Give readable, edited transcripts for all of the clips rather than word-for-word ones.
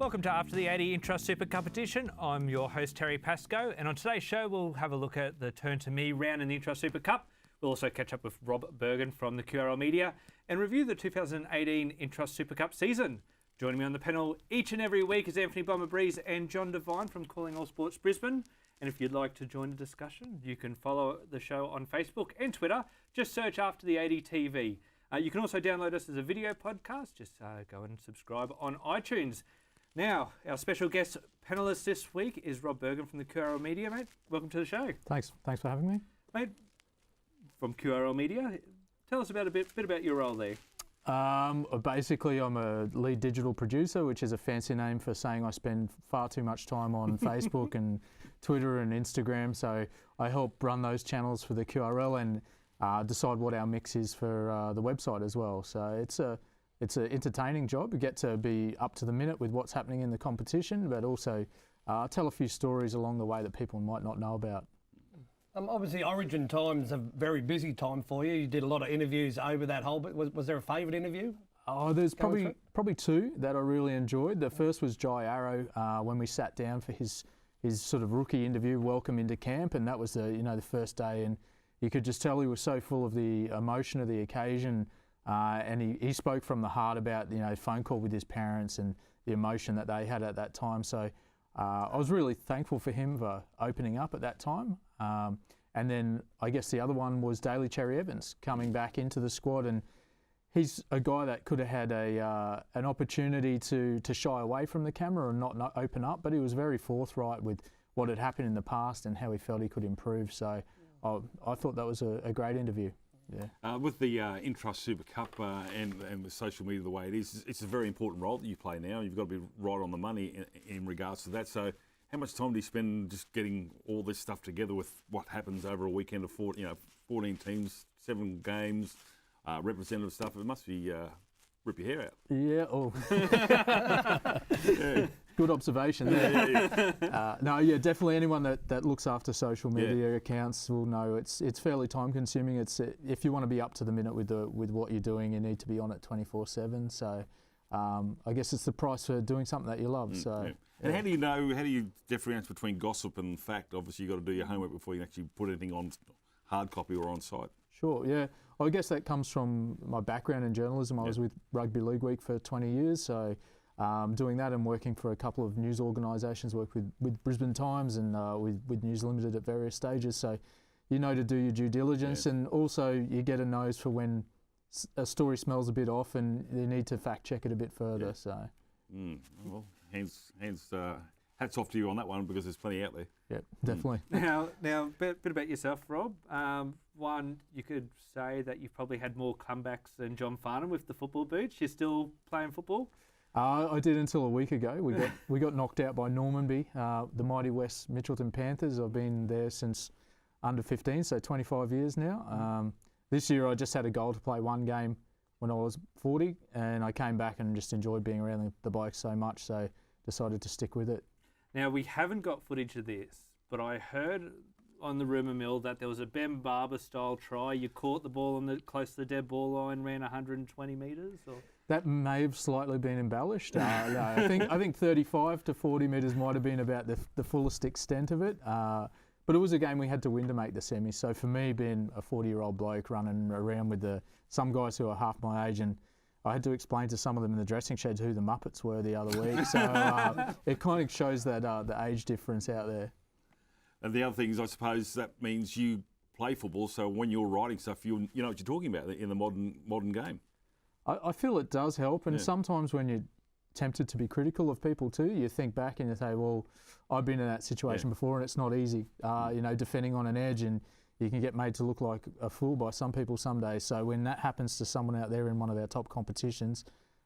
Welcome to After the 80 Intrust Super Competition. I'm your host Terry Pascoe, and on today's show we'll have a look at the Turn to Me round in the Intrust Super Cup. We'll also catch up with Rob Burgin from the Qrl Media and review the 2018 Intrust Super Cup season. Joining me on the panel each and every week is Anthony Bomber Breeze and John Devine from Qrl Sports Brisbane. And if you'd like to join the discussion, you can follow the show on Facebook and Twitter. Just search After the 80 TV. You can also download us as a video podcast. Just go and subscribe on iTunes. Now, our special guest panellist this week is Rob Burgin from the Qrl Media, mate. Welcome to the show. Thanks for having me. Mate, from Qrl Media, tell us about a bit about your role there. Basically, I'm a lead digital producer, which is a fancy name for saying I spend far too much time on Facebook and Twitter and Instagram. So I help run those channels for the QRL and decide what our mix is for the website as well. So it's an entertaining job. You get to be up to the minute with what's happening in the competition, but also tell a few stories along the way that people might not know about. Obviously, Origin time's a very busy time for you. You did a lot of interviews over that whole bit. Was there a favourite interview? Oh, there's probably two that I really enjoyed. The first was Jai Arrow when we sat down for his sort of rookie interview, welcome into camp, and that was the first day, and you could just tell he was so full of the emotion of the occasion. And he spoke from the heart about phone call with his parents and the emotion that they had at that time. So I was really thankful for him for opening up at that time. And then I guess the other one was Daly Cherry Evans coming back into the squad, and he's a guy that could have had an opportunity to shy away from the camera and not open up, but he was very forthright with what had happened in the past and how he felt he could improve. So I thought that was a great interview. Yeah. With the Intrust Super Cup and with social media the way it is, it's a very important role that you play now. You've got to be right on the money in regards to that. So how much time do you spend just getting all this stuff together with what happens over a weekend of 14 teams, 7 games, representative stuff? It must be rip your hair out. Yeah. Oh. Yeah. Good observation there. Definitely anyone that looks after social media accounts will know it's fairly time consuming. It's if you want to be up to the minute with what you're doing, you need to be on it 24/7. So I guess it's the price for doing something that you love. And how do you differentiate between gossip and fact? Obviously you've got to do your homework before you actually put anything on hard copy or on site. Sure, yeah. Well, I guess that comes from my background in journalism. I was with Rugby League Week for 20 years, so doing that and working for a couple of news organisations, worked with Brisbane Times and with News Limited at various stages. So to do your due diligence, and also you get a nose for when a story smells a bit off and you need to fact check it a bit further. Yeah. So, well, hats off to you on that one, because there's plenty out there. Yeah, definitely. Now, a bit about yourself, Rob. One, you could say that you've probably had more comebacks than John Farnham with the football boots. You're still playing football? I did until a week ago. We got knocked out by Normanby, the mighty West Mitchelton Panthers. I've been there since under 15, so 25 years now. This year I just had a goal to play one game when I was 40, and I came back and just enjoyed being around the bike so much, so decided to stick with it. Now, we haven't got footage of this, but I heard on the rumour mill that there was a Ben Barber style try. You caught the ball close to the dead ball line, ran 120 metres? Or? That may have slightly been embellished. No, I think 35 to 40 metres might have been about the fullest extent of it. But it was a game we had to win to make the semis. So for me, being a 40-year-old bloke running around with some guys who are half my age, and I had to explain to some of them in the dressing sheds who the Muppets were the other week. So it kind of shows that the age difference out there. And the other thing is, I suppose that means you play football, so when you're writing stuff, you know what you're talking about in the modern game. I feel it does help, and sometimes when you're tempted to be critical of people too, you think back and you say, well, I've been in that situation before, and it's not easy. Defending on an edge, and you can get made to look like a fool by some people some days. So when that happens to someone out there in one of our top competitions,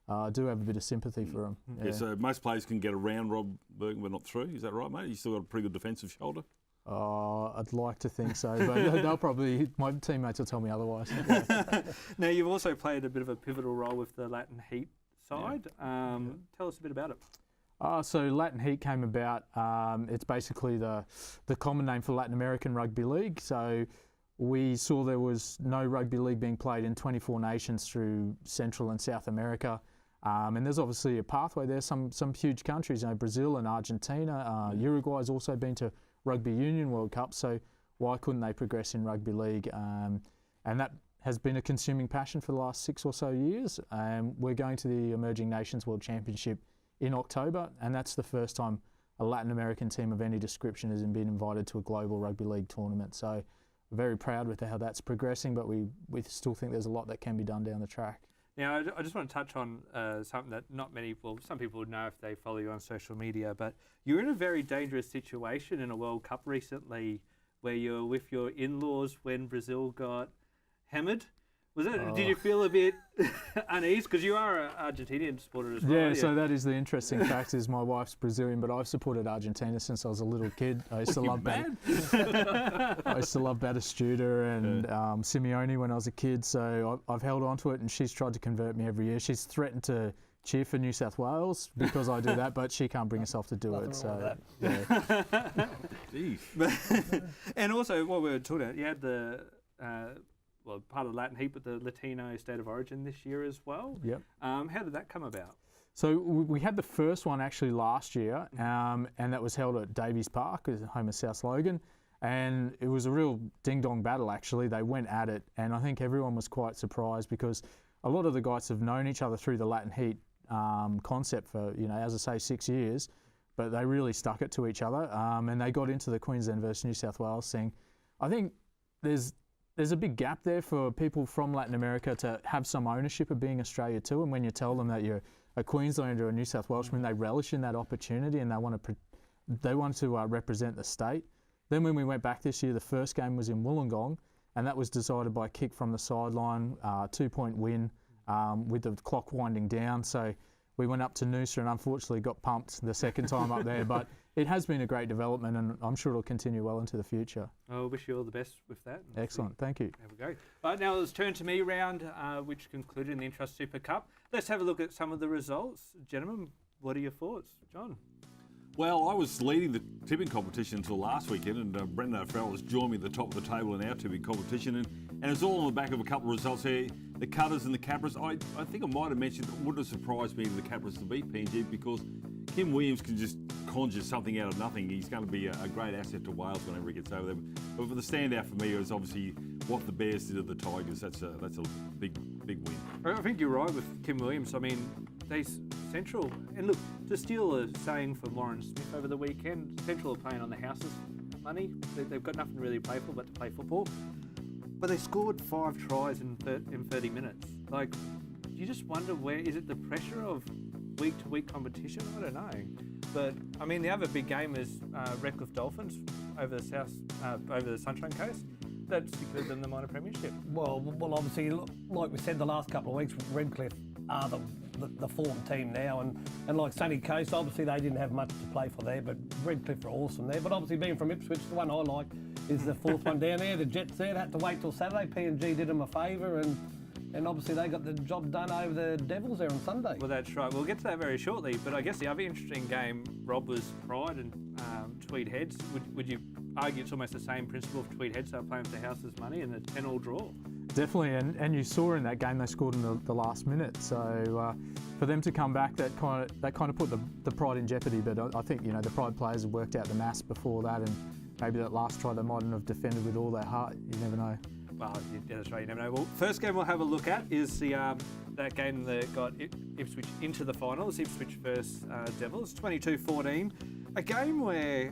I do have a bit of sympathy for them. Yeah, so most players can get around Rob Burgin, but not through. Is that right, mate? You still got a pretty good defensive shoulder? I'd like to think so, but my teammates will tell me otherwise. Now, you've also played a bit of a pivotal role with the Latin Heat side. Tell us a bit about it. So Latin Heat came about, it's basically the common name for Latin American Rugby League. So we saw there was no rugby league being played in 24 nations through Central and South America. And there's obviously a pathway there. Some huge countries, Brazil and Argentina. Uruguay's also been to Rugby Union World Cup, so why couldn't they progress in rugby league? And that has been a consuming passion for the last 6 or so years. We're going to the Emerging Nations World Championship in October, and that's the first time a Latin American team of any description has been invited to a global rugby league tournament. So we're very proud with how that's progressing, but we still think there's a lot that can be done down the track. Now, I just want to touch on something that some people would know if they follow you on social media, but you're in a very dangerous situation in a World Cup recently where you were with your in-laws when Brazil got hammered. Was it? Did you feel a bit uneasy? Because you are an Argentinian supporter as well. Yeah, so that is the interesting fact is my wife's Brazilian, but I've supported Argentina since I was a little kid. I used to love Batistuta and Simeone when I was a kid, so I've held on to it, and she's tried to convert me every year. She's threatened to cheer for New South Wales because I do that, but she can't bring herself to do it. So, yeah. And also, what we were talking about, you had the part of the Latin heat, but the Latino State of Origin this year as well. Yep. How did that come about? So we had the first one actually last year, and that was held at Davies Park, home of South Logan, and it was a real ding-dong battle actually. They went at it, and I think everyone was quite surprised because a lot of the guys have known each other through the Latin heat concept for, as I say, 6 years, but they really stuck it to each other, and they got into the Queensland versus New South Wales thing. I think there's a big gap there for people from Latin America to have some ownership of being Australia too. And when you tell them that you're a Queenslander or a New South Welshman, they relish in that opportunity and they want to represent the state. Then when we went back this year, the first game was in Wollongong, and that was decided by a kick from the sideline, 2-point win with the clock winding down. So we went up to Noosa and unfortunately got pumped the second time up there. But it has been a great development, and I'm sure it'll continue well into the future. I wish you all the best with that. Excellent, thank you. There we go. Right, now let's turn to me round, which concluded in the Intrust Super Cup. Let's have a look at some of the results. Gentlemen, what are your thoughts? John? Well, I was leading the tipping competition until last weekend, and Brendan O'Farrell has joined me at the top of the table in our tipping competition, and it's all on the back of a couple of results here. The Cutters and the Capras. I think I might have mentioned it wouldn't have surprised me if the Capras to beat PNG because Kim Williams can just conjure something out of nothing. He's going to be a great asset to Wales whenever he gets over there. But for the standout for me is obviously what the Bears did to the Tigers. That's a big win. I think you're right with Kim Williams. I mean, they're central. And look, to steal a saying from Lauren Smith over the weekend, Central are playing on the house's money. They've got nothing to really play for but to play football. But they scored 5 tries in 30 minutes. Like, you just wonder is it the pressure of week-to-week competition? I don't know. But, I mean, the other big game is Redcliffe Dolphins over the Sunshine Coast. That's bigger than the minor premiership. Well, obviously, like we said the last couple of weeks, Redcliffe are the form team now, and like Sunny Coast, obviously they didn't have much to play for there, but Redcliffe are awesome there. But obviously being from Ipswich, the one I like is the fourth one down there. The Jets there had to wait till Saturday. PNG did them a favour, and obviously they got the job done over the Devils there on Sunday. Well, that's right. We'll get to that very shortly. But I guess the other interesting game, Rob, was Pride and Tweed Heads. Would you argue it's almost the same principle of Tweed Heads? They're playing for the house's money and a 10-all draw. Definitely, and you saw in that game they scored in the last minute. So for them to come back, that kind of put the Pride in jeopardy. But I think the Pride players have worked out the maths before that, and maybe that last try they mightn't have defended with all their heart. You never know. Well, yeah, that's right. You never know. Well, first game we'll have a look at is that game that got Ipswich into the finals. Ipswich versus Devils, 22-14. A game where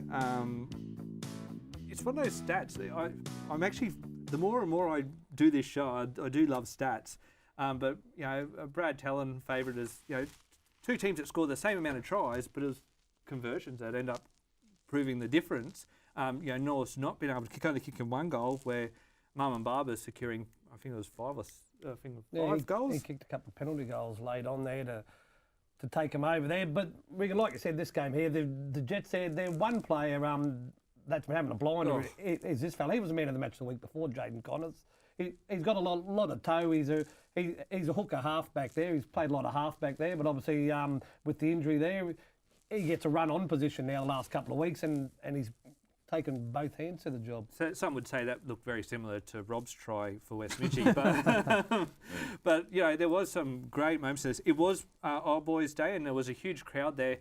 it's one of those stats. I'm actually, the more and more I do this show, I do love stats. But Brad Talon favoured as two teams that scored the same amount of tries, but it was conversions that end up proving the difference. North's not been able to only kick in one goal, where Marmon Barber's securing, I think it was 5 goals. He kicked a couple of penalty goals late on there to take him over there. But Regan, like you said, this game here, the Jets they're one player that's been having a blinder is this fella. He was the man of the match the week before, Jaden Connors. He's got a lot of toe. He's a hooker halfback there. He's played a lot of halfback there, but obviously with the injury there, he gets a run-on position now the last couple of weeks, and he's taken both hands to the job. So some would say that looked very similar to Rob's try for West Mitchie, but but you know there was some great moments. It was Old Boys Day, and there was a huge crowd there,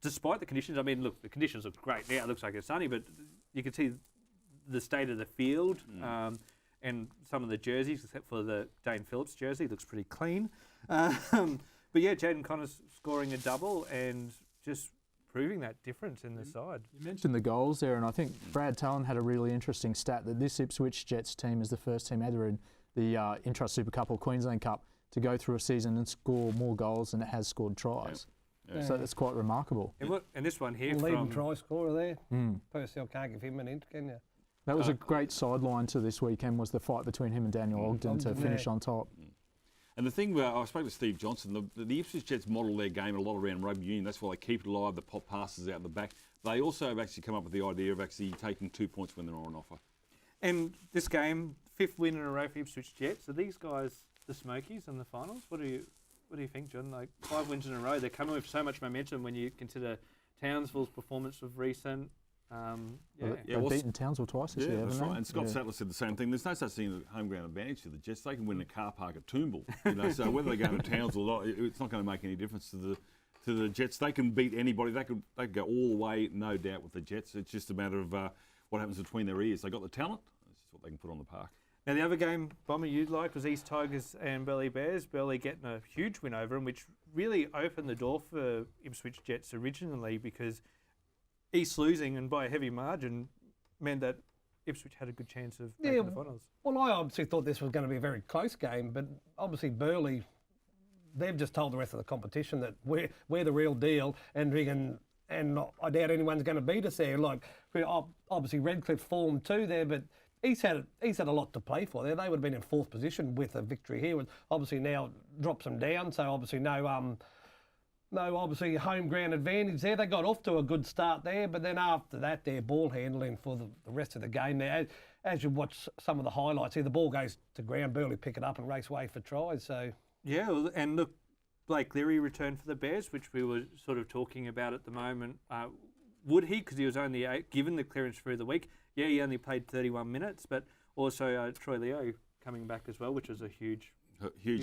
despite the conditions. I mean, look, the conditions look great now. It looks like it's sunny, but you can see the state of the field and some of the jerseys, except for the Dane Phillips jersey, looks pretty clean. But yeah, Jaden Connors scoring a double and just proving that difference in the side. You mentioned the goals there, and I think Brad Talon had a really interesting stat that this Ipswich Jets team is the first team ever in the Intrust Super Cup or Queensland Cup to go through a season and score more goals than it has scored tries. Yeah. So that's quite remarkable. And this one here Leading from try scorer there. Personally, I can't give him an hint, can you? That was a great sideline to this weekend, was the fight between him and Daniel Ogden to finish on top. And the thing, I spoke to Steve Johnson, the Ipswich Jets model their game a lot around rugby union. That's why they keep it alive, the pop passes out the back. They also have actually come up with the idea of actually taking 2 points when they're on offer. And this game, 5th win in a row for Ipswich Jets. Are these guys the Smokies in the finals? What do you think, John? Like 5 wins in a row, they're coming with so much momentum when you consider Townsville's performance of recent. They've beaten Townsville twice this year, haven't that's they? right. And Scott Sattler said the same thing. There's no such thing as a home ground advantage to the Jets. They can win the car park at Toombul. So whether they go to Townsville or not, it's not going to make any difference to the Jets. They can beat anybody. They could go all the way, no doubt, with the Jets. It's just a matter of what happens between their ears. They got the talent. That's just what they can put on the park. Now, the other game, Bomber, you'd like was East Tigers and Burleigh Bears. Burleigh getting a huge win over them, which really opened the door for Ipswich Jets originally, because East losing and by a heavy margin meant that Ipswich had a good chance of making the finals. Well, I obviously thought this was going to be a very close game, but obviously Burleigh, they've just told the rest of the competition that we're the real deal, and I doubt anyone's going to beat us there. Like obviously Redcliffe formed too there, but he's had a lot to play for there. They would have been in 4th position with a victory here. Obviously now drops them down, so obviously no obviously home ground advantage there. They got off to a good start there, but then after that, their ball handling for the rest of the game there. As you watch some of the highlights here, the ball goes to ground, Burleigh pick it up and race away for tries. So yeah, and look, Blake Cleary returned for the Bears, which we were sort of talking about at the moment. Would he? Because he was only given the clearance through the week. Yeah, he only played 31 minutes, but also Troy Leo coming back as well, which was a huge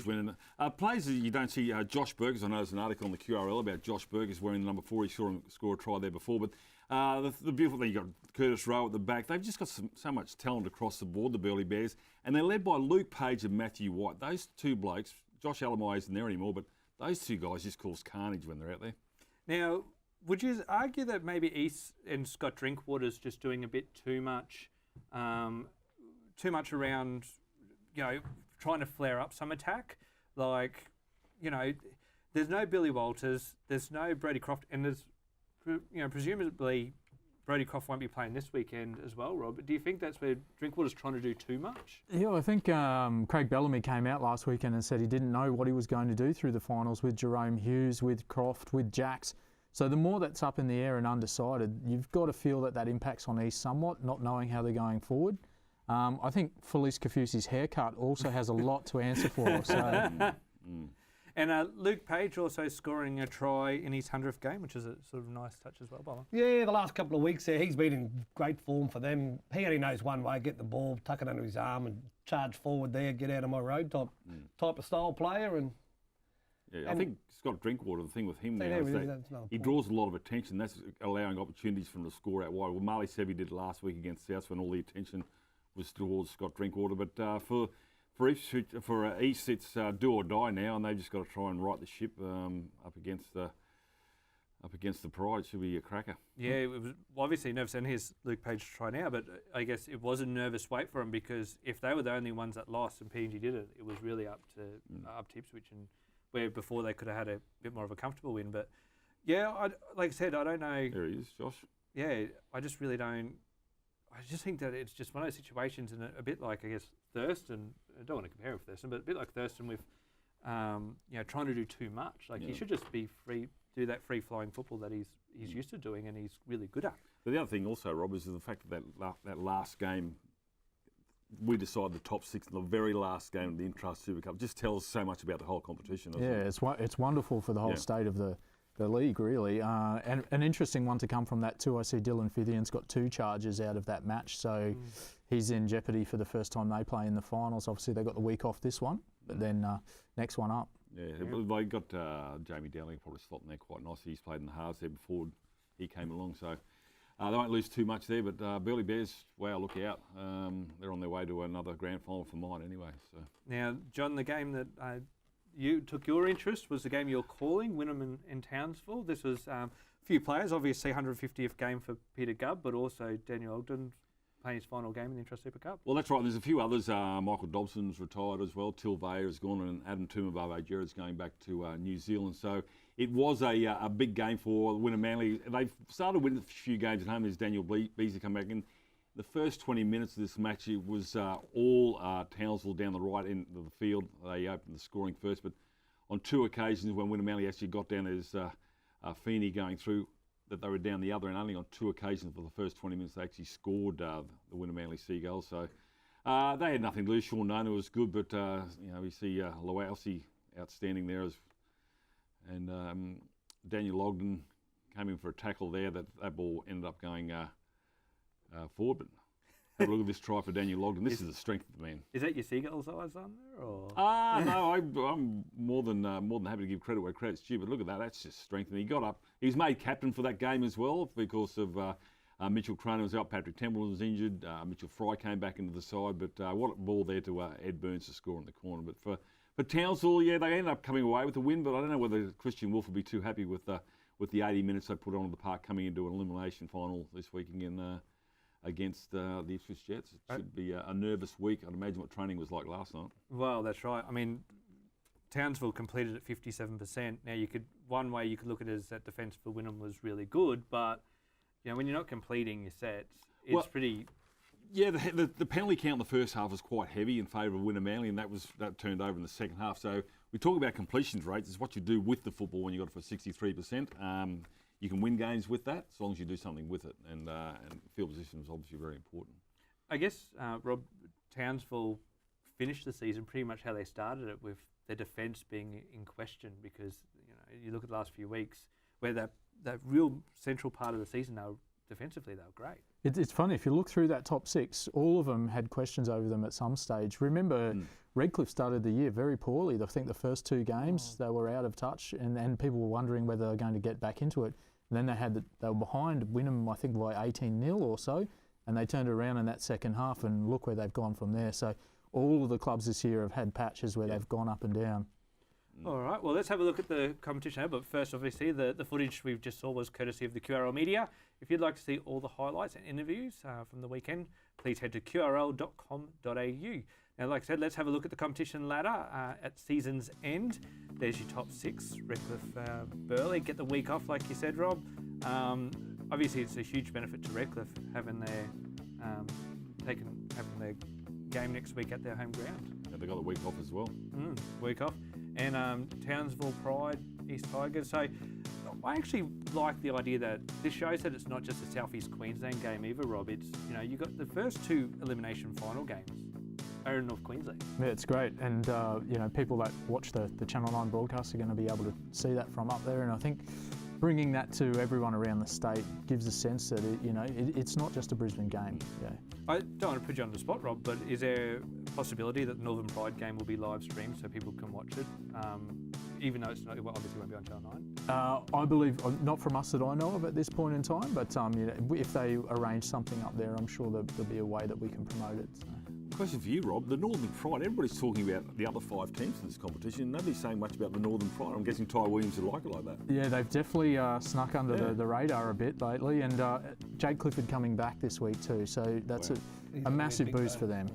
win. Players that you don't see, Josh Burgess, I know there's an article on the QRL about Josh Burgess wearing the number 4. He saw him score a try there before. But the beautiful thing, you've got Curtis Rowe at the back. They've just got so much talent across the board, the Burleigh Bears. And they're led by Luke Page and Matthew White. Those two blokes, Josh Alamai isn't there anymore, but those two guys just cause carnage when they're out there. Now, would you argue that maybe East and Scott Drinkwater's just doing a bit too much around, trying to flare up some attack? Like, there's no Billy Walters, there's no Brody Croft, and there's, presumably Brody Croft won't be playing this weekend as well, Rob. But do you think that's where Drinkwater's trying to do too much? Yeah, I think Craig Bellamy came out last weekend and said he didn't know what he was going to do through the finals with Jerome Hughes, with Croft, with Jacks. So the more that's up in the air and undecided, you've got to feel that impacts on East somewhat, not knowing how they're going forward. I think Felice Kafusi's haircut also has a lot to answer for. So. And Luke Page also scoring a try in his 100th game, which is a sort of nice touch as well, Bomber. Yeah, the last couple of weeks there, he's been in great form for them. He only knows one way: get the ball, tuck it under his arm, and charge forward there, get out of my road type of style player. And I think Scott Drinkwater, the thing with him now is that he draws a lot of attention. That's allowing opportunities for him to score out wide. Well, Marley Sevi did it last week against South when all the attention was towards Scott Drinkwater. But for East, it's do or die now, and they've just got to try and right the ship up against the Pride. Should be a cracker. Yeah, it was obviously nervous, and here's Luke Page to try now, but I guess it was a nervous wait for him, because if they were the only ones that lost and PNG did it, it was really up to Ipswich, and where before they could have had a bit more of a comfortable win. But yeah, like I said, I don't know. There he is, Josh. Yeah, I just really don't. I just think that it's just one of those situations, and a bit like, I guess, Thurston. I don't want to compare with Thurston, but a bit like Thurston with, trying to do too much. Like he should just be free, do that free-flowing football that he's used to doing, and he's really good at. But the other thing also, Rob, is the fact that last game, we decided the top 6 in the very last game of the Intrust Super Cup. Just tells so much about the whole competition. Yeah, it's wonderful for the whole state of the the league, really. And an interesting one to come from that too. I see Dylan Fithian's got 2 charges out of that match, so he's in jeopardy for the first time they play in the finals. Obviously, they got the week off this one, but then next one up. Yeah, they got Jamie Dowling probably slotting there quite nicely. He's played in the halves there before he came along, so they won't lose too much there. But Burley Bears, wow, look out. They're on their way to another grand final for mine anyway. So Now, John, the game that you took your interest was the game you're calling, Wynnum and Townsville. This was a few players, obviously 150th game for Peter Gubb, but also Daniel Ogden playing his final game in the Intra Super Cup. well, that's right. There's a few others. Michael Dobson's retired as well. Till Veyer has gone, and Adam Tumabave Jared's going back to New Zealand. So it was a big game for Wynnum Manly. They've started winning a few games at home. There's Daniel Beasley come back in. The first 20 minutes of this match, it was all Townsville down the right end of the field. They opened the scoring first, but on 2 occasions when Wynnum Manly actually got down, there's Feeney going through, that they were down the other end. Only on 2 occasions for the first 20 minutes they actually scored the Wynnum Manly Seagulls. So they had nothing to lose. Sean Nona was good, but we see Lowowski outstanding there, and Daniel Ogden came in for a tackle there. That ball ended up going forward. But have a look at this try for Daniel Ogden. This is the strength of the man. Is that your Seagulls eyes on there? Or? No, I'm more than happy to give credit where credit's due. But look at that, that's just strength. And he got up. He was made captain for that game as well because of Mitchell Cronin was out, Patrick Temple was injured, Mitchell Fry came back into the side. But what a ball there to Ed Burns to score in the corner. But for Townsville, yeah, they ended up coming away with the win. But I don't know whether Christian Wolf will be too happy with the 80 minutes they put on the park coming into an elimination final this week against the Ipswich Jets. It should be a nervous week. I'd imagine what training was like last night. Well, that's right. I mean, Townsville completed at 57%. Now, one way you could look at it is that defence for Wynnum was really good, but when you're not completing your sets, it's pretty. Yeah, the penalty count in the first half was quite heavy in favour of Wynnum Manly, and that turned over in the second half. So we talk about completions rates. It's what you do with the football when you got it for 63%. You can win games with that as long as you do something with it, and field position is obviously very important. I guess, Rob, Townsville finished the season pretty much how they started it, with their defence being in question, because you look at the last few weeks where that real central part of the season, defensively they were great. It's funny, if you look through that top 6, all of them had questions over them at some stage. Remember, Redcliffe started the year very poorly. I think the first 2 games they were out of touch, and people were wondering whether they were going to get back into it. And then they were behind Wynnum, I think, by 18-0 or so, and they turned around in that second half, and look where they've gone from there. So all of the clubs this year have had patches where they've gone up and down. All right, well, let's have a look at the competition now. But first, obviously, the footage we just saw was courtesy of the Qrl Media. If you'd like to see all the highlights and interviews from the weekend, please head to qrl.com.au. Now, like I said, let's have a look at the competition ladder at season's end. There's your top 6, Redcliffe, Burleigh. Get the week off, like you said, Rob. Obviously, it's a huge benefit to Redcliffe having their game next week at their home ground. Yeah, they got a week off as well. Week off. And Townsville Pride, East Tigers. So I actually like the idea that this shows that it's not just a South East Queensland game either, Rob. It's, you got the first 2 elimination final games are in North Queensland. Yeah, it's great. And, people that watch the Channel 9 broadcast are going to be able to see that from up there. And I think bringing that to everyone around the state gives a sense that, it's not just a Brisbane game. Yeah. I don't want to put you on the spot, Rob, but is there a possibility that the Northern Pride game will be live streamed so people can watch it, even though it obviously won't be on Channel 9? I believe, not from us that I know of at this point in time, but if they arrange something up there, I'm sure there'll be a way that we can promote it. So. Question for you, Rob. The Northern Pride, everybody's talking about the other 5 teams in this competition. Nobody's saying much about the Northern Pride. I'm guessing Ty Williams would like it like that. Yeah, they've definitely snuck under the radar a bit lately, and Jade Clifford coming back this week too, so that's a massive boost for them.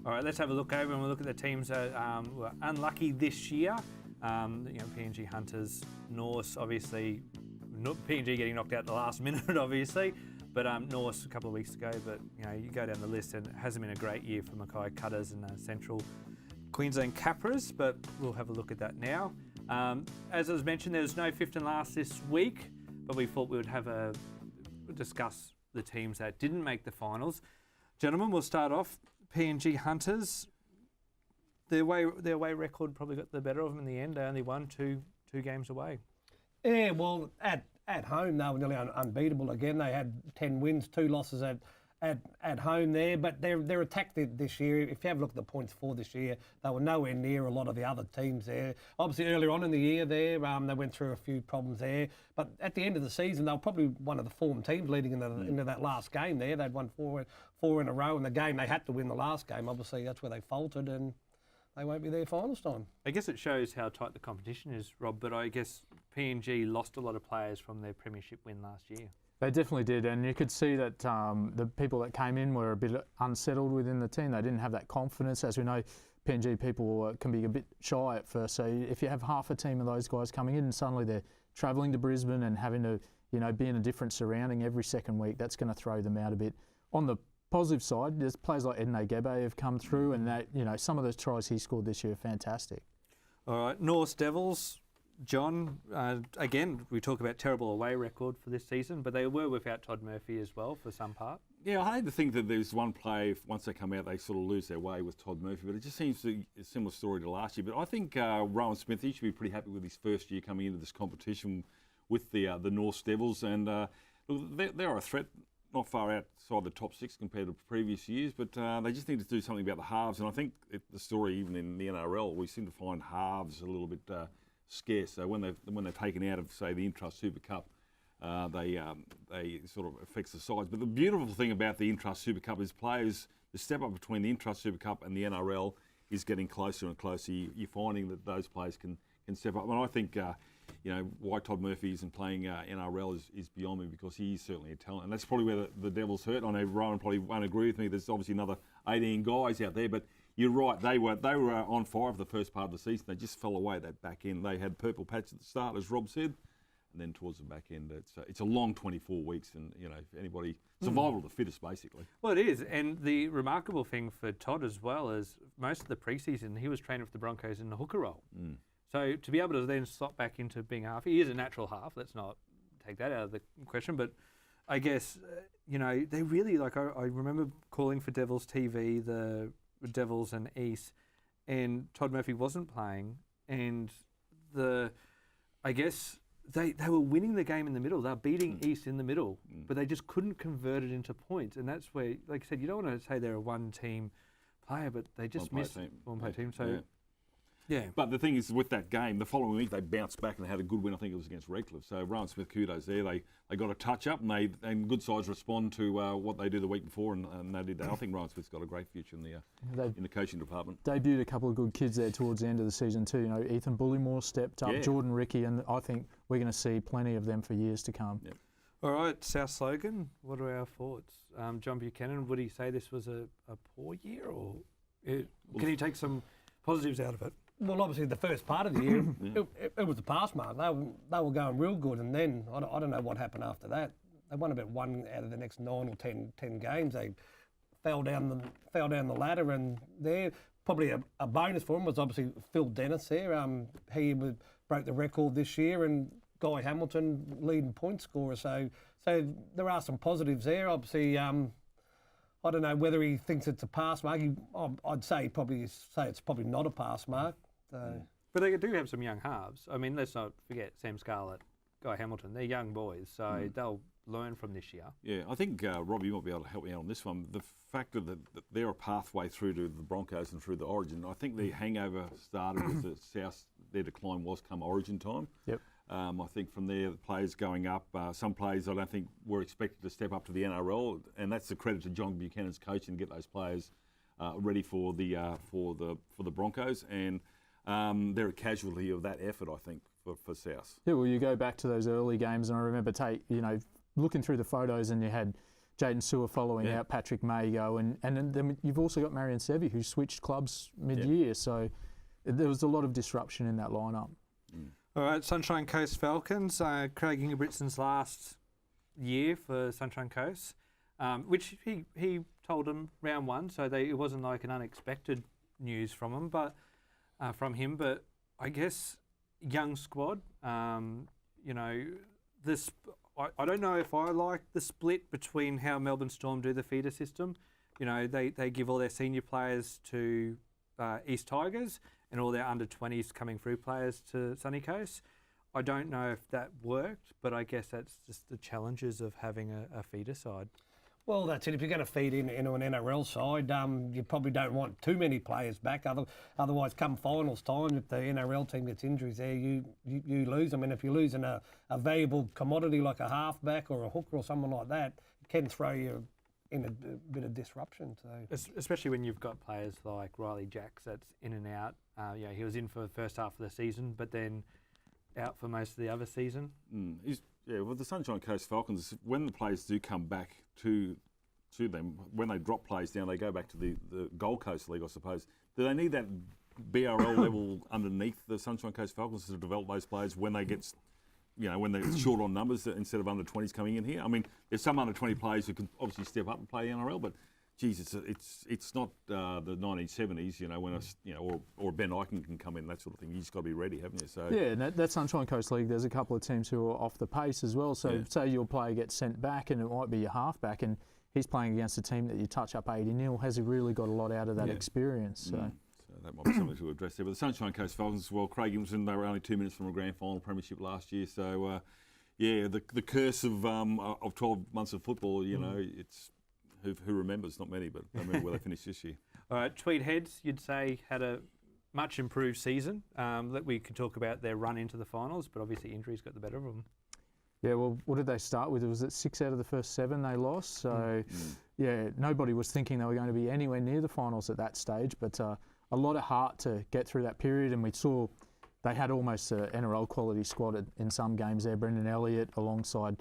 All right, let's have a look over and we'll look at the teams that were unlucky this year. PNG Hunters, Norse, obviously, PNG getting knocked out at the last minute, obviously. But Norse a couple of weeks ago, but you go down the list and it hasn't been a great year for Mackay Cutters and Central Queensland Capras, but we'll have a look at that now. As I was mentioned, there was no 5th and last this week, but we thought we would discuss the teams that didn't make the finals. Gentlemen, we'll start off. PNG Hunters, their away record probably got the better of them in the end. They only won two games away. Yeah, well, at home they were nearly unbeatable again. They had 10 wins, 2 losses at home there, but their attack this year, if you have a look at the points for this year, they were nowhere near a lot of the other teams there. Obviously, earlier on in the year there, they went through a few problems there, but at the end of the season, they were probably one of the form teams leading into that last game there. They'd won four in a row in the game. They had to win the last game. Obviously, that's where they faltered, and they won't be there finals time. I guess it shows how tight the competition is, Rob, but I guess PNG lost a lot of players from their premiership win last year. They definitely did, and you could see that the people that came in were a bit unsettled within the team. They didn't have that confidence. As we know, PNG people can be a bit shy at first. So if you have half a team of those guys coming in and suddenly they're travelling to Brisbane and having to, be in a different surrounding every second week, that's going to throw them out a bit. On the positive side, there's players like Edna Gebe have come through, and that some of those tries he scored this year are fantastic. All right, Norse Devils. John, again, we talk about terrible away record for this season, but they were without Todd Murphy as well for some part. Yeah, I hate to think that there's one play, once they come out, they sort of lose their way with Todd Murphy, but it just seems to be a similar story to last year. But I think Rowan Smith, he should be pretty happy with his first year coming into this competition with the Norse Devils. And look, they're a threat, not far outside the top 6 compared to previous years, but they just need to do something about the halves. And I think the story, even in the NRL, we seem to find halves a little bit scarce. So when they're taken out of, say, the Intrust Super Cup, they sort of affects the sides. But the beautiful thing about the Intrust Super Cup is players, the step up between the Intrust Super Cup and the NRL is getting closer and closer. You're finding that those players can step up. And I think why Todd Murphy isn't playing NRL is beyond me, because he's certainly a talent. And that's probably where the Devils hurt. I know Rowan probably won't agree with me. There's obviously another 18 guys out there, but you're right. They were on fire for the first part of the season. They just fell away at that back end. They had purple patch at the start, as Rob said, and then towards the back end, it's a long 24 weeks. And if anybody, survival of the fittest, basically. Well, it is, and the remarkable thing for Todd as well is most of the preseason he was training with the Broncos in the hooker role. So to be able to then slot back into being half, he is a natural half. Let's not take that out of the question, but I guess they really I remember calling for Devils TV, the Devils and East, and Todd Murphy wasn't playing, and I guess they were winning the game in the middle. They were beating East in the middle, but they just couldn't convert it into points, and that's where, like I said, you don't want to say they're a one-team player, but they just missed one-play team. So. Yeah. But the thing is, with that game, the following week they bounced back and had a good win. I think it was against Redcliffe. So Rowan Smith, kudos there. They got a touch up, and good sides respond to what they do the week before, and they did that. I think Rowan Smith's got a great future in the coaching department. Debuted a couple of good kids there towards the end of the season too. Ethan Bullymore stepped up, Jordan Rickey, and I think we're going to see plenty of them for years to come. Yep. All right, South Slogan, what are our thoughts? John Buchanan, would he say this was a poor year, or can he take some positives out of it? Well, obviously the first part of the year, it was a pass mark. They were going real good, and then I don't know what happened after that. They won about 1 out of the next 9 or 10 games. They fell down the ladder, and there probably a bonus for them was obviously Phil Dennis there. He broke the record this year, and Guy Hamilton leading point scorer. So there are some positives there. Obviously, I don't know whether he thinks it's a pass mark. I'd say it's probably not a pass mark. But they do have some young halves. I mean, let's not forget Sam Scarlett, Guy Hamilton. They're young boys, so they'll learn from this year. Yeah, I think, Rob, you might be able to help me out on this one. The fact that they're a pathway through to the Broncos and through the Origin, I think the hangover started with the South. Their decline was come Origin time. Yep. I think from there, the players going up. Some players I don't think were expected to step up to the NRL, and that's the credit to John Buchanan's coaching to get those players ready for the Broncos. And they're a casualty of that effort, I think, for South. Yeah, well, you go back to those early games, and I remember looking through the photos, and you had Jayden Sewer following out Patrick Mago, and then you've also got Marion Sevi, who switched clubs mid-year, so there was a lot of disruption in that lineup. All right, Sunshine Coast Falcons, Craig Ingebrigtsen's last year for Sunshine Coast, which he told them round 1, so it wasn't like an unexpected news from him, but I guess young squad. I don't know if I like the split between how Melbourne Storm do the feeder system. They give all their senior players to East Tigers and all their under-20s coming through players to Sunny Coast. I don't know if that worked, but I guess that's just the challenges of having a feeder side. Well, that's it. If you're going to feed into an NRL side, you probably don't want too many players back. Otherwise, come finals time, if the NRL team gets injuries there, you lose them. And if you're losing a valuable commodity like a halfback or a hooker or someone like that, it can throw you in a bit of disruption. So, especially when you've got players like Riley Jacks that's in and out. He was in for the first half of the season, but then out for most of the other season. With the Sunshine Coast Falcons, when the players do come back to them, when they drop players down, they go back to the Gold Coast League, I suppose. Do they need that BRL level underneath the Sunshine Coast Falcons to develop those players when they get, when they're short on numbers instead of under 20s coming in here? I mean, there's some under 20 players who can obviously step up and play the NRL, but geez, it's not the 1970s, when or Ben Eichen can come in, that sort of thing. You just got to be ready, haven't you? So yeah, and that Sunshine Coast League, there's a couple of teams who are off the pace as well. So say your player gets sent back, and it might be your halfback, and he's playing against a team that you touch up 80-0. Has he really got a lot out of that experience? So. So that might be something to address there. But the Sunshine Coast Falcons as well, Craig Gimson, they were only 2 minutes from a grand final premiership last year. So the curse of 12 months of football, it's. Who remembers? Not many, but I remember where they finished this year. All right, Tweed Heads, you'd say, had a much improved season. We could talk about their run into the finals, but obviously injuries got the better of them. Yeah, well, what did they start with? Was it 6 out of the first 7 they lost? So, nobody was thinking they were going to be anywhere near the finals at that stage, but a lot of heart to get through that period, and we saw they had almost an NRL quality squad in some games there. Brendan Elliott alongside,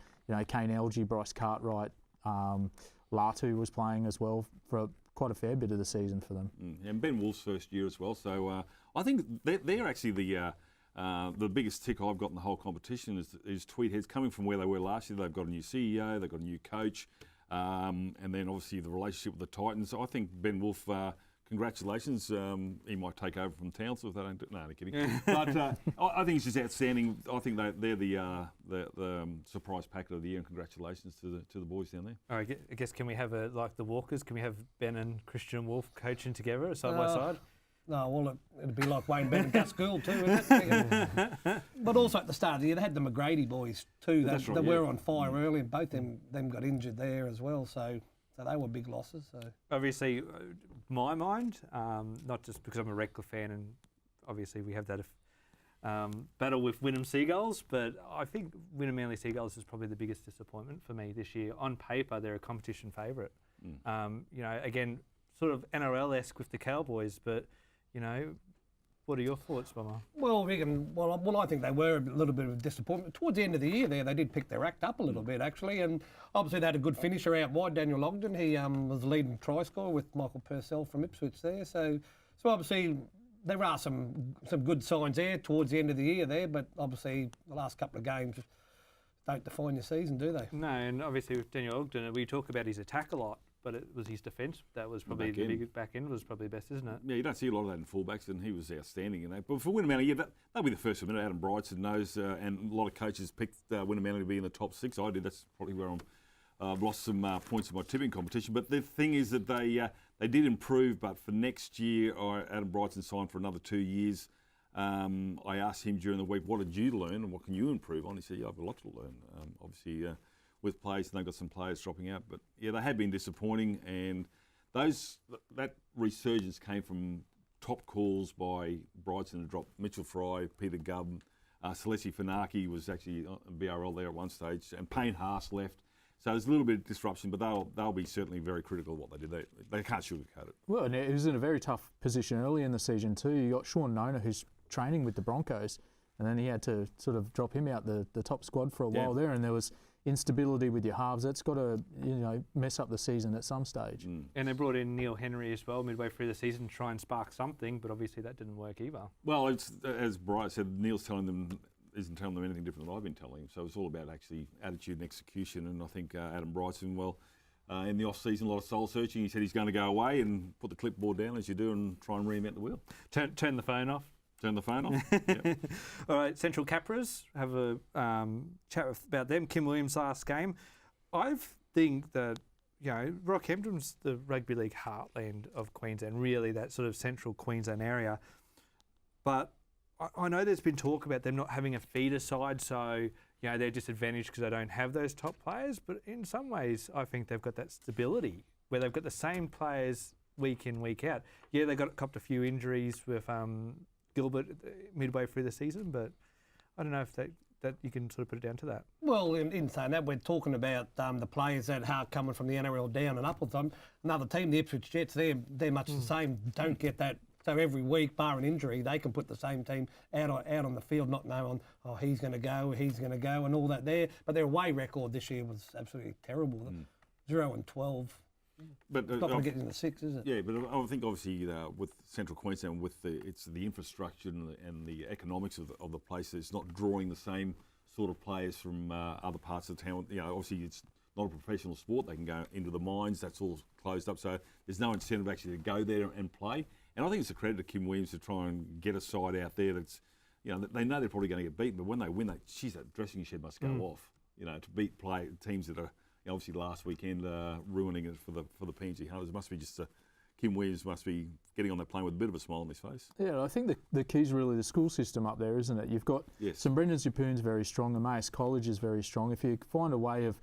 Kane Elgey, Bryce Cartwright, Latu was playing as well for quite a fair bit of the season for them. And Ben Wolf's first year as well. So I think they're actually the biggest tick I've got in the whole competition is Tweed Heads coming from where they were last year. They've got a new CEO, they've got a new coach, and then obviously the relationship with the Titans. I think Ben Wolf, congratulations. He might take over from Townsville if they don't do. No, I'm kidding. But I think it's just outstanding. I think they're the surprise packet of the year, and congratulations to the boys down there. All right, I guess can we have like the Walkers? Can we have Ben and Christian Wolf coaching together side by side? No, well, it'd be like Wayne Bennett and Pascoe too, isn't it? But also at the start of the year, they had the McGrady boys too. They were on fire early, and both them got injured there as well. So they were big losses. So obviously, my mind, not just because I'm a Redcliffe fan, and obviously we have that battle with Wynnum Seagulls, but I think Wynnum Manly Seagulls is probably the biggest disappointment for me this year. On paper, they're a competition favourite. Again, sort of NRL-esque with the Cowboys, but what are your thoughts, Mama? Well, I think they were a little bit of a disappointment. Towards the end of the year there, they did pick their act up a little bit, actually, and obviously they had a good finisher out wide, Daniel Ogden. He was the leading try scorer with Michael Purcell from Ipswich there. So obviously there are some good signs there towards the end of the year there, but obviously the last couple of games don't define your season, do they? No, and obviously with Daniel Ogden, we talk about his attack a lot, but it was his defence. That was probably the big back end was probably the best, isn't it? Yeah, you don't see a lot of that in fullbacks, and he was outstanding in that. But for Wynnum Manly, they'll be the first of a minute. Adam Brightson knows, and a lot of coaches picked Wynnum Manly to be in the top 6. I did. That's probably where I've lost some points in my tipping competition. But the thing is that they did improve, but for next year, Adam Brightson signed for another 2 years. I asked him during the week, what did you learn and what can you improve on? He said, I've got a lot to learn. Obviously, with players, and they've got some players dropping out. But yeah, they have been disappointing, and that resurgence came from top calls by Brightson to drop Mitchell Fry, Peter Gubb, Celeste Funaki was actually BRL there at one stage, and Payne Haas left. So there's a little bit of disruption, but they'll be certainly very critical of what they did. They can't sugarcoat it. Well, and it was in a very tough position early in the season too. You got Sean Nona, who's training with the Broncos, and then he had to sort of drop him out the top squad for a while there, and there was instability with your halves. That's got to mess up the season at some stage. And they brought in Neil Henry as well midway through the season to try and spark something, but obviously that didn't work either. Well, it's, as Bright said, Neil's isn't telling them anything different than I've been telling him. So it's all about actually attitude and execution. And I think Adam Brightson, in the off-season, a lot of soul searching. He said he's going to go away and put the clipboard down as you do and try and reinvent the wheel. Turn the phone off. Turn the phone off. Yep. All right, Central Capras, have a chat about them. Kim Williams' last game. I think that, Rockhampton's the rugby league heartland of Queensland, really that sort of central Queensland area. But I know there's been talk about them not having a feeder side, so they're disadvantaged because they don't have those top players. But in some ways, I think they've got that stability where they've got the same players week in, week out. Yeah, they copped a few injuries with Gilbert midway through the season, but I don't know if that you can sort of put it down to that. Well, in saying that, we're talking about the players that are coming from the NRL down and upwards. Another team, the Ipswich Jets, they're much the same. Don't get that. So every week, bar an injury, they can put the same team out on the field, not knowing, he's going to go, and all that there. But their away record this year was absolutely terrible. 0-12. But it's not going to get into 6, is it? Yeah, but I think obviously with Central Queensland, with the infrastructure and the economics of the place, it's not drawing the same sort of players from other parts of town. Obviously it's not a professional sport. They can go into the mines. That's all closed up. So there's no incentive actually to go there and play. And I think it's a credit to Kim Williams to try and get a side out there that's, they know they're probably going to get beaten, but when they win, that dressing shed must go off. To play teams that are obviously last weekend ruining it for the PNG Hunters. It must be just Kim Williams must be getting on that plane with a bit of a smile on his face. Yeah, I think the key is really the school system up there, isn't it? You've got St Brendan Zapoon's very strong, Emmaus College is very strong. If you find a way of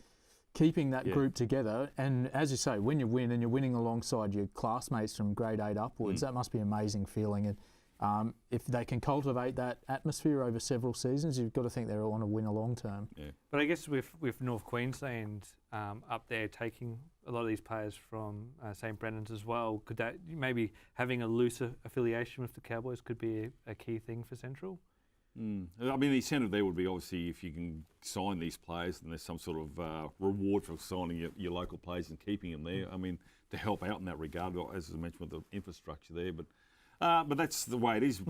keeping that group together, and as you say, when you win and you're winning alongside your classmates from grade 8 upwards, that must be an amazing feeling. And if they can cultivate that atmosphere over several seasons, you've got to think they'll want to win a long term. Yeah. But I guess with North Queensland up there taking a lot of these players from St Brendan's as well, could that maybe having a looser affiliation with the Cowboys could be a key thing for Central? I mean, the incentive there would be obviously if you can sign these players, and there's some sort of reward for signing your local players and keeping them there. I mean, to help out in that regard, as I mentioned with the infrastructure there. But that's the way it is.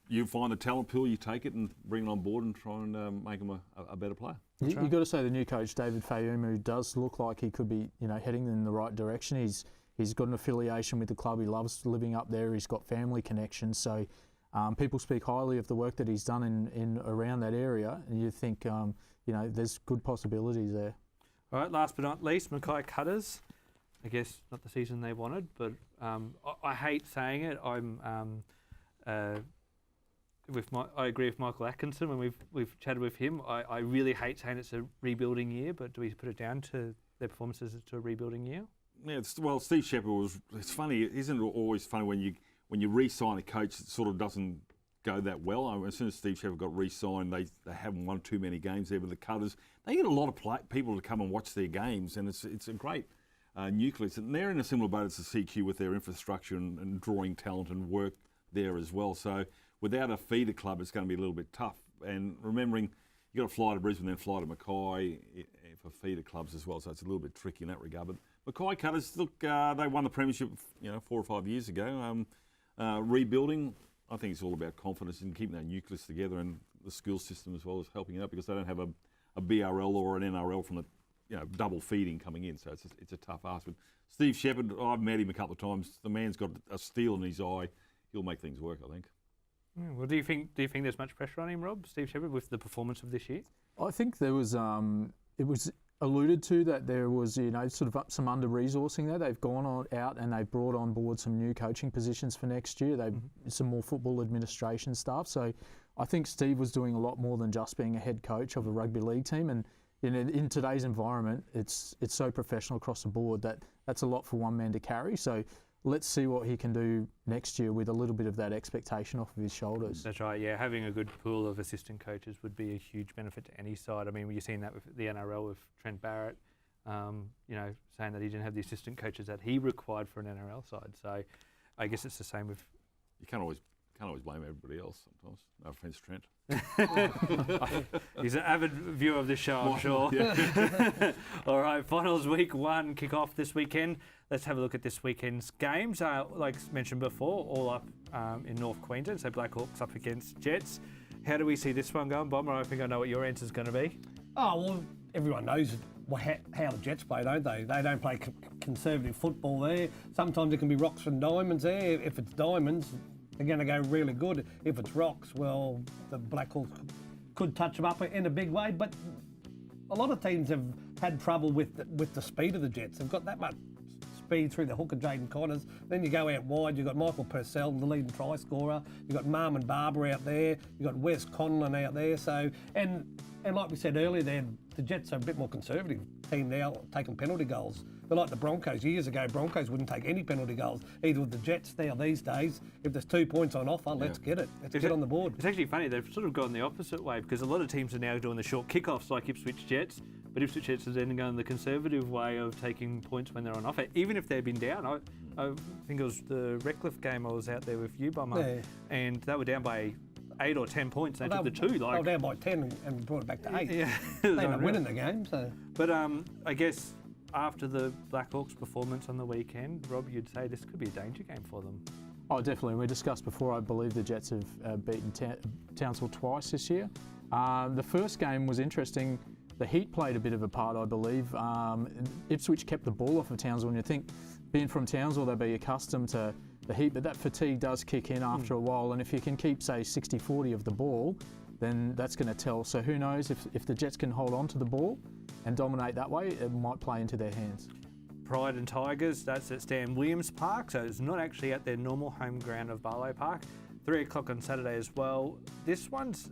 You find the talent pool, you take it and bring it on board and try and make them a better player. You've got to say the new coach, David Fayumu, does look like he could be heading in the right direction. He's got an affiliation with the club. He loves living up there. He's got family connections. So people speak highly of the work that he's done in around that area, and you think there's good possibilities there. All right, last but not least, Mackay Cutters. I guess not the season they wanted, but I hate saying it. I agree with Michael Atkinson when we've chatted with him. I really hate saying it's a rebuilding year, but do we put it down to their performances to a rebuilding year? Yeah, Steve Shepherd it's funny, isn't it always funny when you re-sign a coach that sort of doesn't go that well? I mean, as soon as Steve Shepherd got re-signed, they haven't won too many games there with the Cutters. They get a lot of people to come and watch their games, and it's a great nucleus. And they're in a similar boat as the CQ with their infrastructure and drawing talent and work there as well. So without a feeder club, it's going to be a little bit tough. And remembering you've got to fly to Brisbane, then fly to Mackay for feeder clubs as well. So it's a little bit tricky in that regard. But Mackay Cutters, look, they won the premiership 4 or 5 years ago. Rebuilding, I think it's all about confidence and keeping that nucleus together, and the school system as well as helping out, because they don't have a BRL or an NRL from the double feeding coming in. So it's a tough ask. But Steve Shepherd, I've met him a couple of times. The man's got a steel in his eye. He'll make things work, I think. Yeah, well, do you think there's much pressure on him, Rob, Steve Shepherd, with the performance of this year? I think there was it was alluded to that there was sort of some under-resourcing there. They've gone out and they've brought on board some new coaching positions for next year. They've some more football administration staff. So I think Steve was doing a lot more than just being a head coach of a rugby league team. And in today's environment, it's so professional across the board that's a lot for one man to carry. So let's see what he can do next year with a little bit of that expectation off of his shoulders. That's right, yeah. Having a good pool of assistant coaches would be a huge benefit to any side. I mean, you've seen that with the NRL with Trent Barrett, saying that he didn't have the assistant coaches that he required for an NRL side. So I guess it's the same with... You can't always blame everybody else sometimes. No offence, Trent. He's an avid viewer of this show, I'm sure. Yeah. All right, finals week 1 kick off this weekend. Let's have a look at this weekend's games. Like mentioned before, all up in North Queensland. So Black Hawks up against Jets. How do we see this one going, Bomber? I think I know what your answer is going to be. Oh, well, everyone knows how the Jets play, don't they? They don't play conservative football there. Sometimes it can be rocks and diamonds there. If it's diamonds, they're going to go really good. If it's rocks, well, the Black Hawks could touch them up in a big way. But a lot of teams have had trouble with the speed of the Jets. They've got that much speed through the hooker, Jaden Connors. Then you go out wide, you've got Michael Purcell, the leading try scorer. You've got Marmon Barber out there. You've got Wes Conlon out there. So, and like we said earlier there, the Jets are a bit more conservative team now, taking penalty goals. They're like the Broncos. Years ago, Broncos wouldn't take any penalty goals, either with the Jets. Now, these days, if there's 2 points on offer, let's get it. Let's get on the board. It's actually funny, they've sort of gone the opposite way because a lot of teams are now doing the short kickoffs like Ipswich Jets, but Ipswich Jets are then going the conservative way of taking points when they're on offer, even if they've been down. I think it was the Redcliffe game I was out there with you, Bomber, and they were down by 8 or 10 points. They took the 2. They were down by 10 and brought it back to 8. Yeah, they ended up winning the game. So, but I guess after the Blackhawks performance on the weekend, Rob, you'd say this could be a danger game for them. Oh, definitely. We discussed before, I believe the Jets have beaten Townsville twice this year. The first game was interesting. The heat played a bit of a part, I believe. Ipswich kept the ball off of Townsville, and you think, being from Townsville, they'd be accustomed to the heat, but that fatigue does kick in after a while, and if you can keep, say, 60-40 of the ball, then that's going to tell. So who knows, if the Jets can hold on to the ball and dominate that way, it might play into their hands. Pride and Tigers, that's at Stan Williams Park, so it's not actually at their normal home ground of Barlow Park. 3 o'clock on Saturday as well. This one's...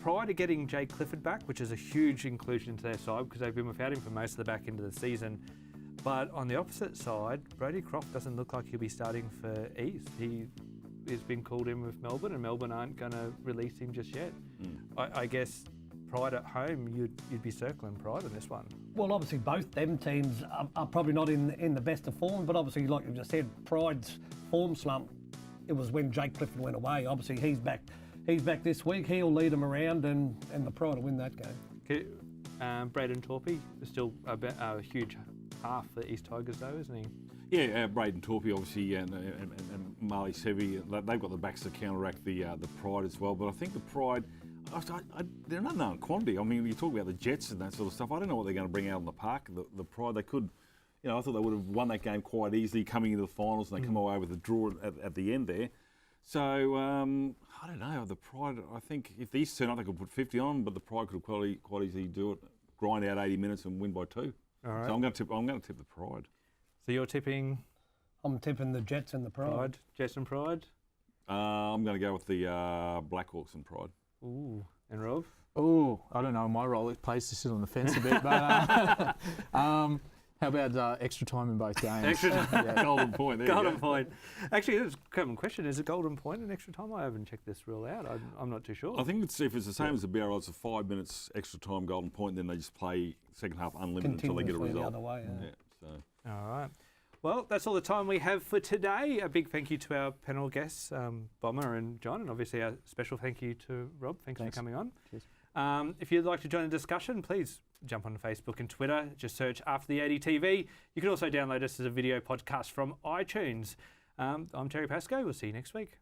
prior to getting Jay Clifford back, which is a huge inclusion into their side because they've been without him for most of the back end of the season, but on the opposite side, Brodie Croft doesn't look like he'll be starting for East. He has been called in with Melbourne, and Melbourne aren't going to release him just yet. I guess Pride at home, you'd be circling Pride in this one. Well, obviously both them teams are probably not in the best of form, but obviously, like you just said, Pride's form slump, it was when Jake Clifford went away. Obviously, he's back. He's back this week. He'll lead them around, and the Pride will win that game. Okay. Braden Torpey is still a huge half for East Tigers, though, isn't he? Yeah, Braden Torpey, obviously, and Marley Sevi, they've got the backs to counteract the Pride as well. But I think the Pride, they're not known quantity. I mean, you talk about the Jets and that sort of stuff. I don't know what they're going to bring out on the park. The Pride, they could, I thought they would have won that game quite easily coming into the finals, and they come away with a draw at the end there. So, I don't know, the Pride, I think if the East turn up, they could put 50 on, but the Pride could quite easily do it, grind out 80 minutes and win by 2. All right. So I'm going to tip the Pride. So you're tipping? I'm tipping the Jets and the Pride. Jets and Pride? I'm going to go with the Blackhawks and Pride. Ooh, and Rob? Oh, I don't know. My role plays to sit on the fence a bit, but how about extra time in both games? Extra time. Golden point. There Golden point. Actually, it's a common question. Is it golden point and extra time? I haven't checked this rule out. I'm not too sure. I think if it's the same as the BRL, it's a 5 minutes extra time golden point, then they just play second half unlimited until they get a result. The other way, so. All right. Well, that's all the time we have for today. A big thank you to our panel guests, Bomber and John, and obviously a special thank you to Rob. Thanks for coming on. Cheers. If you'd like to join the discussion, please jump on Facebook and Twitter. Just search After the 80 TV. You can also download us as a video podcast from iTunes. I'm Terry Pascoe. We'll see you next week.